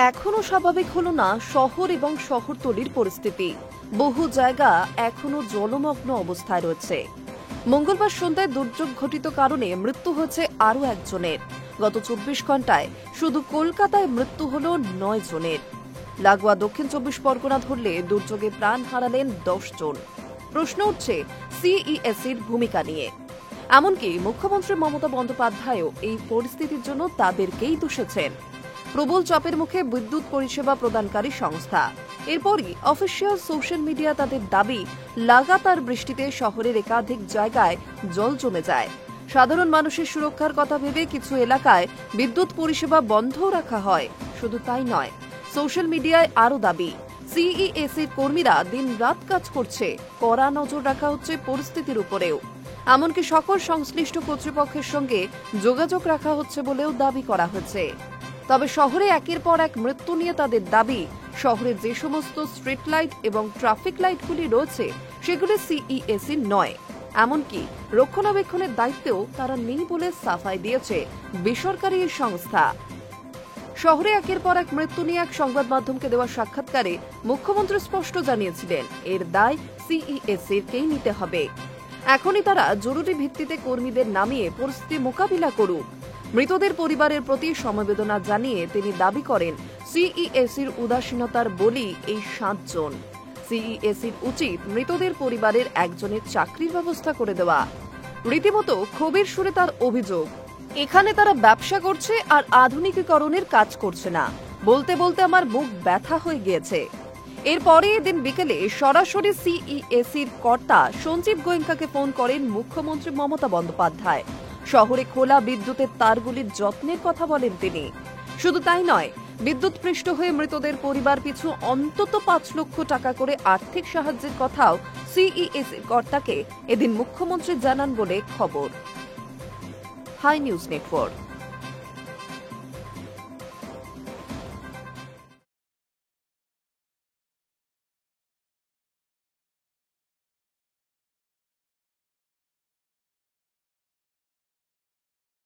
এখনো স্বাভাবিক হলো না শহর এবং শহরতলির পরিস্থিতি। বহু জায়গা এখনো জলমগ্ন অবস্থায় রয়েছে। মঙ্গলবার সন্ধ্যায় দুর্যোগ ঘটিত কারণে মৃত্যু হয়েছে আরও একজনের। গত 24 ঘন্টায় শুধু কলকাতায় মৃত্যু হল 9 জনের। লাগোয়া দক্ষিণ 24 পরগনা ধরলে দুর্যোগে প্রাণ হারালেন 10 জন। প্রশ্ন উঠছে সিইএসির ভূমিকা নিয়ে। এমনকি মুখ্যমন্ত্রী মমতা বন্দ্যোপাধ্যায়ও এই পরিস্থিতির জন্য তাদেরকেই দোষেছেন। প্রবল চাপের মুখে বিদ্যুৎ পরিষেবা প্রদানকারী সংস্থা। এরপরই অফিসিয়াল সোশ্যাল মিডিয়া তাদের দাবি, লাগাতার বৃষ্টিতে শহরের একাধিক জায়গায় জল জমে যায়। সাধারণ মানুষের সুরক্ষার কথা ভেবে কিছু এলাকায় বিদ্যুৎ পরিষেবা বন্ধও রাখা হয়। শুধু তাই নয়, সোশ্যাল মিডিয়ায় আরও দাবি, সিইএসির কর্মীরা দিনরাত কাজ করছে, কড়া নজর রাখা হচ্ছে পরিস্থিতির উপরেও। এমনকি সকল সংশ্লিষ্ট কর্তৃপক্ষের সঙ্গে যোগাযোগ রাখা হচ্ছে বলেও দাবি করা হয়েছে। তবে শহরে একের পর এক মৃত্যু নিয়ে তাদের দাবি, শহরে যে সমস্ত স্ট্রিট লাইট এবং ট্রাফিক লাইটগুলি রয়েছে সেগুলি সিইএসি নয়। এমনকি রক্ষণাবেক্ষণের দায়িত্বেও তারা নেই বলে সাফাই দিয়েছে বেসরকারি এই সংস্থা। শহরে একের পর এক মৃত্যু নিয়ে এক সংবাদ মাধ্যমকে দেওয়া সাক্ষাৎকারে মুখ্যমন্ত্রী স্পষ্ট জানিয়েছিলেন, এর দায় সিইএসিকেই নিতে হবে। এখনই তারা জরুরি ভিত্তিতে কর্মীদের নামিয়ে পরিস্থিতি মোকাবিলা করুক। মৃতদের পরিবারের প্রতি সমবেদনা জানিয়ে তিনি দাবি করেন, সিইএসির উদাসীনতার বলি এই 7 জন। সিইএসির উচিত মৃতদের পরিবারের একজনের চাকরির ব্যবস্থা করে দেওয়া। রীতিমতো ক্ষোভের সুরে তার অভিযোগ, এখানে তারা ব্যবসা করছে আর আধুনিকীকরণের কাজ করছে না। বলতে বলতে আমার বুক ব্যথা হয়ে গিয়েছে। এরপরে এদিন বিকেলে সরাসরি সিইএসির কর্তা সঞ্জীব গোয়েঙ্কাকে ফোন করেন মুখ্যমন্ত্রী মমতা বন্দ্যোপাধ্যায়। শহরে খোলা বিদ্যুতের তারগুলির যত্নের কথা বলেন তিনি। শুধু তাই নয়, বিদ্যুৎপৃষ্ট হয়ে মৃতদের পরিবার পিছু অন্তত 5 লক্ষ টাকা করে আর্থিক সাহায্যের কথাও সিইএসির কর্তাকে এদিন মুখ্যমন্ত্রী জানান বলে খবর। Hi news network.